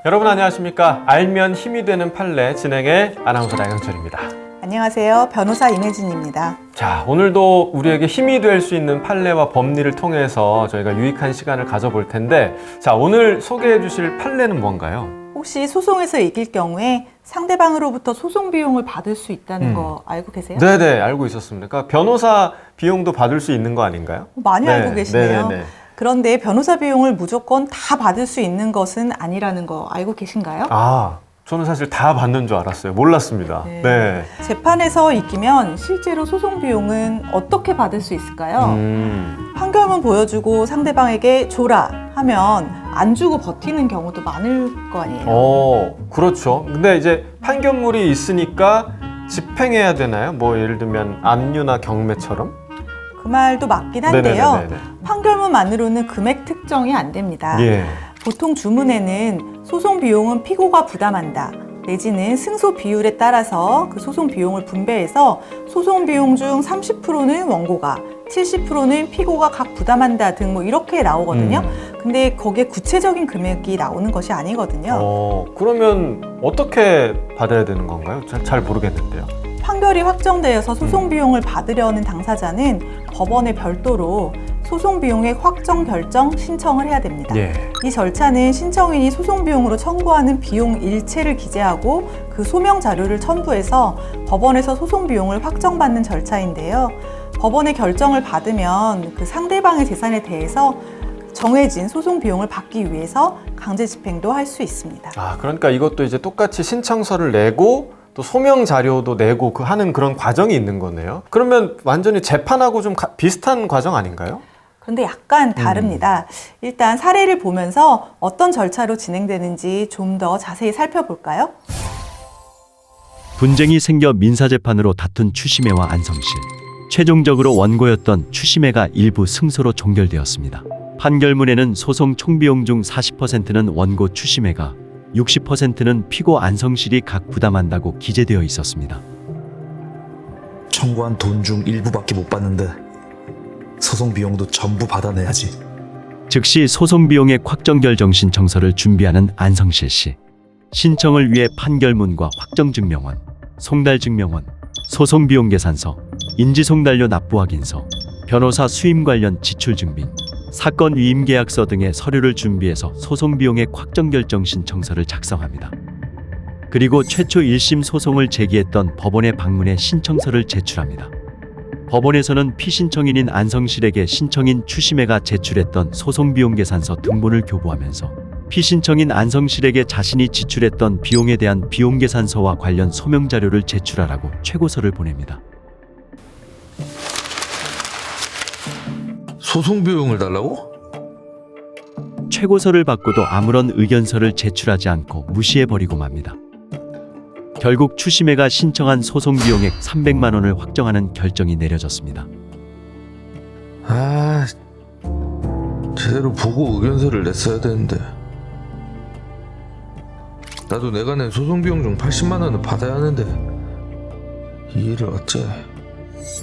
여러분 안녕하십니까? 알면 힘이 되는 판례 진행의 아나운서 나영철입니다. 안녕하세요. 변호사 임혜진입니다. 자, 오늘도 우리에게 힘이 될 수 있는 판례와 법리를 통해서 저희가 유익한 시간을 가져볼 텐데, 자, 오늘 소개해 주실 판례는 뭔가요? 혹시 소송에서 이길 경우에 상대방으로부터 소송 비용을 받을 수 있다는 거 알고 계세요? 네네, 알고 있었습니다. 그러니까 변호사 비용도 받을 수 있는 거 아닌가요? 많이 네, 알고 계시네요. 네네네. 그런데 변호사 비용을 무조건 다 받을 수 있는 것은 아니라는 거 알고 계신가요? 아, 저는 사실 다 받는 줄 알았어요. 몰랐습니다. 네. 재판에서 이기면 실제로 소송 비용은 어떻게 받을 수 있을까요? 판결문 보여주고 상대방에게 줘라 하면 안 주고 버티는 경우도 많을 거 아니에요. 그렇죠. 근데 이제 판결물이 있으니까 집행해야 되나요? 뭐 예를 들면 압류나 경매처럼? 그 말도 맞긴 한데요. 네네네네. 판결문만으로는 금액 특정이 안 됩니다. 예. 보통 주문에는 소송 비용은 피고가 부담한다. 내지는 승소 비율에 따라서 그 소송 비용을 분배해서 소송 비용 중 30%는 원고가, 70%는 피고가 각 부담한다 등 뭐 이렇게 나오거든요. 근데 거기에 구체적인 금액이 나오는 것이 아니거든요. 그러면 어떻게 받아야 되는 건가요? 잘 모르겠는데요. 판결이 확정되어서 소송 비용을 받으려는 당사자는 법원에 별도로 소송 비용액 확정 결정 신청을 해야 됩니다. 예. 이 절차는 신청인이 소송 비용으로 청구하는 비용 일체를 기재하고 그 소명 자료를 첨부해서 법원에서 소송 비용을 확정받는 절차인데요. 법원의 결정을 받으면 그 상대방의 재산에 대해서 정해진 소송 비용을 받기 위해서 강제 집행도 할 수 있습니다. 그러니까 이것도 이제 똑같이 신청서를 내고 또 소명 자료도 내고 하는 그런 과정이 있는 거네요. 그러면 완전히 재판하고 좀 비슷한 과정 아닌가요? 그런데 약간 다릅니다. 일단 사례를 보면서 어떤 절차로 진행되는지 좀 더 자세히 살펴볼까요? 분쟁이 생겨 민사재판으로 다툰 추심해와 안성실. 최종적으로 원고였던 추심해가 일부 승소로 종결되었습니다. 판결문에는 소송 총비용 중 40%는 원고 추심해가, 60%는 피고 안성실이 각 부담한다고 기재되어 있었습니다. 청구한 돈 중 일부밖에 못 받는데 소송 비용도 전부 받아내야지. 즉시 소송 비용의 확정 결정 신청서를 준비하는 안성실 씨. 신청을 위해 판결문과 확정증명원, 송달증명원, 소송비용 계산서, 인지송달료 납부 확인서, 변호사 수임 관련 지출 증빙, 사건 위임 계약서 등의 서류를 준비해서 소송비용액 확정 결정 신청서를 작성합니다. 그리고 최초 1심 소송을 제기했던 법원에 방문해 신청서를 제출합니다. 법원에서는 피신청인인 안성실에게 신청인 추심해가 제출했던 소송비용 계산서 등본을 교부하면서 피신청인 안성실에게 자신이 지출했던 비용에 대한 비용 계산서와 관련 소명 자료를 제출하라고 최고서를 보냅니다. 소송 비용을 달라고? 최고서를 받고도 아무런 의견서를 제출하지 않고 무시해버리고 맙니다. 결국 추심해가 신청한 소송 비용액 300만 원을 확정하는 결정이 내려졌습니다. 제대로 보고 의견서를 냈어야 되는데. 나도 내가 낸 소송 비용 중 80만 원을 받아야 하는데 이 일을 어째.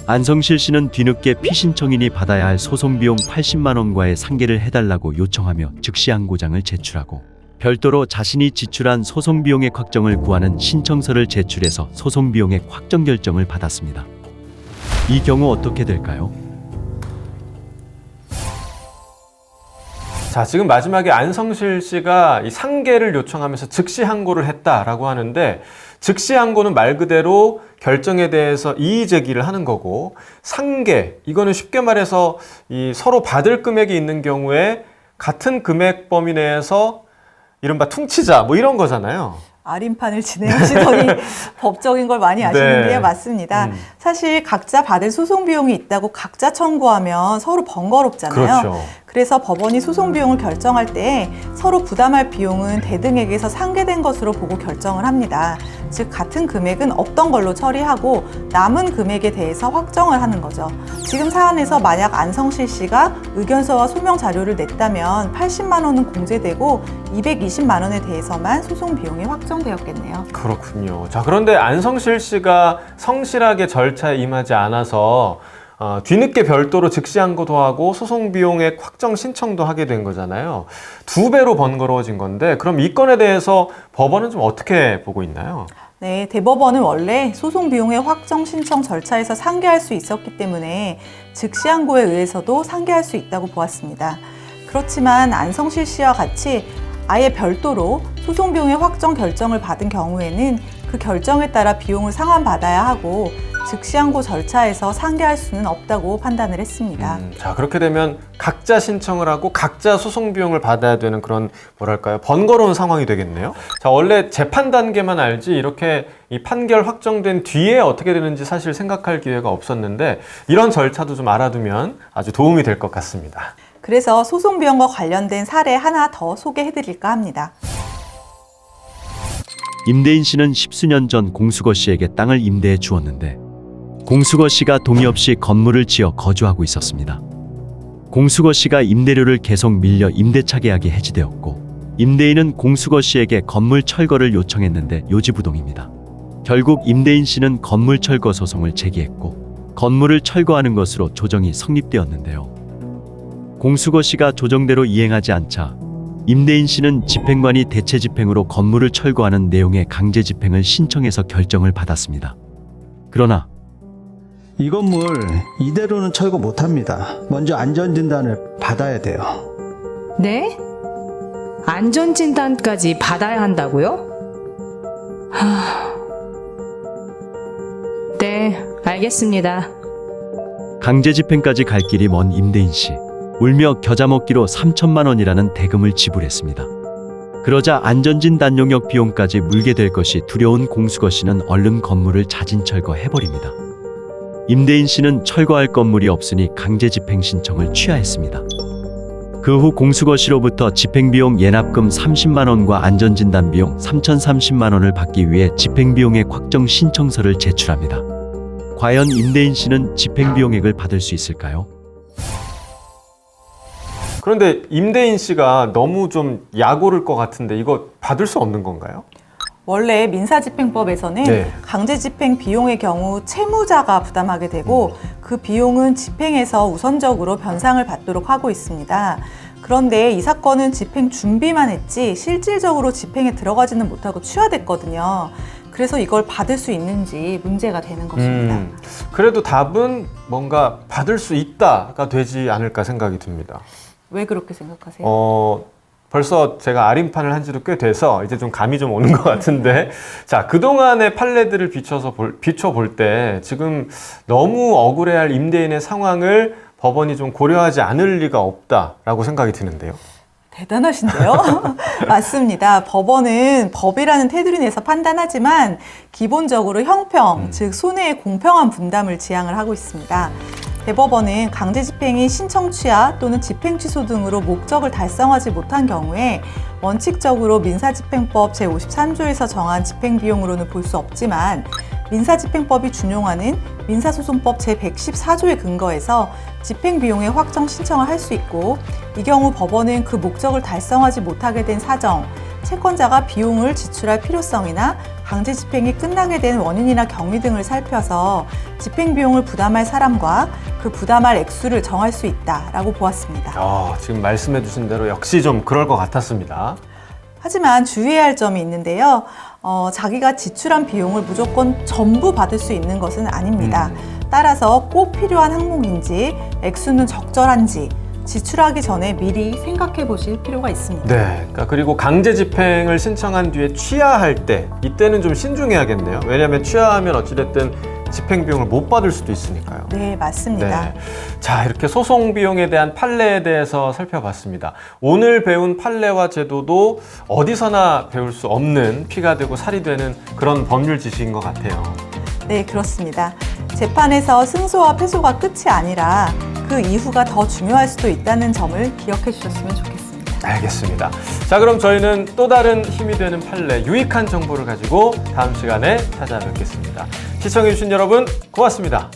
안성실 씨는 뒤늦게 피신청인이 받아야 할 소송 비용 80만 원과의 상계를 해달라고 요청하며 즉시 항고장을 제출하고 별도로 자신이 지출한 소송 비용액 확정을 구하는 신청서를 제출해서 소송 비용액 확정 결정을 받았습니다. 이 경우 어떻게 될까요? 자, 지금 마지막에 안성실 씨가 이 상계를 요청하면서 즉시 항고를 했다라고 하는데, 즉시 항고는 말 그대로 결정에 대해서 이의 제기를 하는 거고, 상계, 이거는 쉽게 말해서 이 서로 받을 금액이 있는 경우에 같은 금액 범위 내에서 이른바 퉁치자 뭐 이런 거잖아요. 아린판을 진행하시더니 법적인 걸 많이 아시는 게 맞습니다. 사실 각자 받을 소송 비용이 있다고 각자 청구하면 서로 번거롭잖아요. 그렇죠. 그래서 법원이 소송 비용을 결정할 때 서로 부담할 비용은 대등액에서 상계된 것으로 보고 결정을 합니다. 즉 같은 금액은 없던 걸로 처리하고 남은 금액에 대해서 확정을 하는 거죠. 지금 사안에서 만약 안성실 씨가 의견서와 소명 자료를 냈다면 80만 원은 공제되고 220만 원에 대해서만 소송 비용이 확정되었겠네요. 그렇군요. 자, 그런데 안성실 씨가 성실하게 절차에 임하지 않아서 뒤늦게 별도로 즉시항고도 하고 소송 비용액 확정 신청도 하게 된 거잖아요. 2배로 번거로워진 건데 그럼 이 건에 대해서 법원은 좀 어떻게 보고 있나요? 네, 대법원은 원래 소송 비용의 확정 신청 절차에서 상계할 수 있었기 때문에 즉시항고에 의해서도 상계할 수 있다고 보았습니다. 그렇지만 안성실 씨와 같이 아예 별도로 소송 비용의 확정 결정을 받은 경우에는 그 결정에 따라 비용을 상환받아야 하고 즉시항고 절차에서 상계할 수는 없다고 판단을 했습니다. 자, 그렇게 되면 각자 신청을 하고 각자 소송 비용을 받아야 되는 그런 뭐랄까요? 번거로운 상황이 되겠네요. 자, 원래 재판 단계만 알지 이렇게 이 판결 확정된 뒤에 어떻게 되는지 사실 생각할 기회가 없었는데 이런 절차도 좀 알아두면 아주 도움이 될 것 같습니다. 그래서 소송 비용과 관련된 사례 하나 더 소개해드릴까 합니다. 임대인 씨는 십수년 전 공수거 씨에게 땅을 임대해 주었는데 공수거 씨가 동의 없이 건물을 지어 거주하고 있었습니다. 공수거 씨가 임대료를 계속 밀려 임대차 계약이 해지되었고 임대인은 공수거 씨에게 건물 철거를 요청했는데 요지부동입니다. 결국 임대인 씨는 건물 철거 소송을 제기했고 건물을 철거하는 것으로 조정이 성립되었는데요. 공수거 씨가 조정대로 이행하지 않자 임대인 씨는 집행관이 대체 집행으로 건물을 철거하는 내용의 강제 집행을 신청해서 결정을 받았습니다. 그러나 이 건물 이대로는 철거 못합니다. 먼저 안전진단을 받아야 돼요. 네? 안전진단까지 받아야 한다고요? 네, 알겠습니다. 강제 집행까지 갈 길이 먼 임대인 씨. 울며 겨자 먹기로 3천만 원이라는 대금을 지불했습니다. 그러자 안전진단 용역 비용까지 물게 될 것이 두려운 공수거 씨는 얼른 건물을 자진 철거해버립니다. 임대인 씨는 철거할 건물이 없으니 강제 집행 신청을 취하했습니다. 그 후 공수거 씨로부터 집행비용 예납금 30만 원과 안전진단 비용 3,030만 원을 받기 위해 집행비용액 확정 신청서를 제출합니다. 과연 임대인 씨는 집행비용액을 받을 수 있을까요? 그런데 임대인 씨가 너무 좀 약오를 것 같은데 이거 받을 수 없는 건가요? 원래 민사집행법에서는 네. 강제집행 비용의 경우 채무자가 부담하게 되고 그 비용은 집행에서 우선적으로 변상을 받도록 하고 있습니다. 그런데 이 사건은 집행 준비만 했지 실질적으로 집행에 들어가지는 못하고 취하됐거든요. 그래서 이걸 받을 수 있는지 문제가 되는 것입니다. 그래도 답은 뭔가 받을 수 있다가 되지 않을까 생각이 듭니다. 왜 그렇게 생각하세요? 벌써 제가 아림판을 한 지도 꽤 돼서 이제 좀 감이 좀 오는 것 같은데 자, 그동안의 판례들을 비춰볼 때 지금 너무 억울해할 임대인의 상황을 법원이 좀 고려하지 않을 리가 없다라고 생각이 드는데요. 대단하신데요? 맞습니다. 법원은 법이라는 테두리 내에서 판단하지만 기본적으로 형평, 즉 손해의 공평한 분담을 지향을 하고 있습니다. 대법원은 강제 집행이 신청 취하 또는 집행 취소 등으로 목적을 달성하지 못한 경우에 원칙적으로 민사집행법 제53조에서 정한 집행비용으로는 볼 수 없지만 민사집행법이 준용하는 민사소송법 제114조에 근거해서 집행비용의 확정 신청을 할 수 있고 이 경우 법원은 그 목적을 달성하지 못하게 된 사정, 채권자가 비용을 지출할 필요성이나 강제 집행이 끝나게 된 원인이나 경위 등을 살펴서 집행비용을 부담할 사람과 그 부담할 액수를 정할 수 있다라고 보았습니다. 지금 말씀해 주신 대로 역시 좀 그럴 것 같았습니다. 하지만 주의해야 할 점이 있는데요. 자기가 지출한 비용을 무조건 전부 받을 수 있는 것은 아닙니다. 따라서 꼭 필요한 항목인지 액수는 적절한지 지출하기 전에 미리 생각해 보실 필요가 있습니다. 네, 그리고 강제 집행을 신청한 뒤에 취하할 때 이때는 좀 신중해야겠네요. 왜냐하면 취하하면 어찌됐든 집행비용을 못 받을 수도 있으니까요. 네, 맞습니다. 네. 자, 이렇게 소송 비용에 대한 판례에 대해서 살펴봤습니다. 오늘 배운 판례와 제도도 어디서나 배울 수 없는 피가 되고 살이 되는 그런 법률 지식인 것 같아요. 네, 그렇습니다. 재판에서 승소와 패소가 끝이 아니라 그 이후가 더 중요할 수도 있다는 점을 기억해 주셨으면 좋겠습니다. 알겠습니다. 자, 그럼 저희는 또 다른 힘이 되는 판례, 유익한 정보를 가지고 다음 시간에 찾아뵙겠습니다. 시청해주신 여러분 고맙습니다.